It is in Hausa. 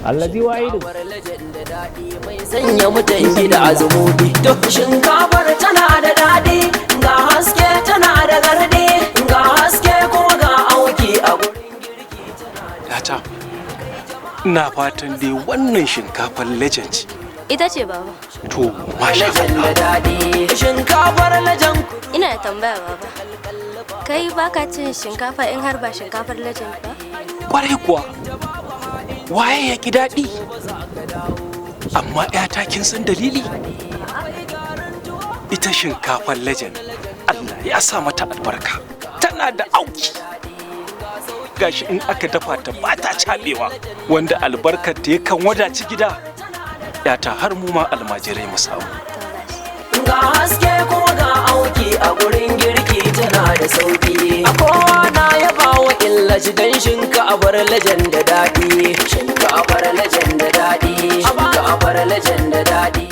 allazi wahidu sanya mutan gida azumubi to shinkafar tana da daɗi ga haske tana da gardi ga haske kuma ga auki a gurin girki Yata, ina fatan dai wannan shinkafar legend Ita ce baba. to masha Allah. daɗi shinkafar lajan Ina da tambaya baba. Kai baka cin shinkafa in har ba shinkafar legend ba? Kwarai kuwa, waye ya ki daɗi? Amma ‘yata kin san dalili? Ita shinkafar legend, Allah ya sa mata albarka, tana da auki. Gashi in aka dafa ta ba ta caɓewa, wanda albarkar ta yakan wadaci gida. ‘Yata har mu ma almajirai mu samu. ga haske kuma ga auki a gurin girki tana da sauki a kowa na yaba wa illaci dan shinkafar lajan da daɗi shinkafar lajan da daɗi shinkafar lajan da daɗi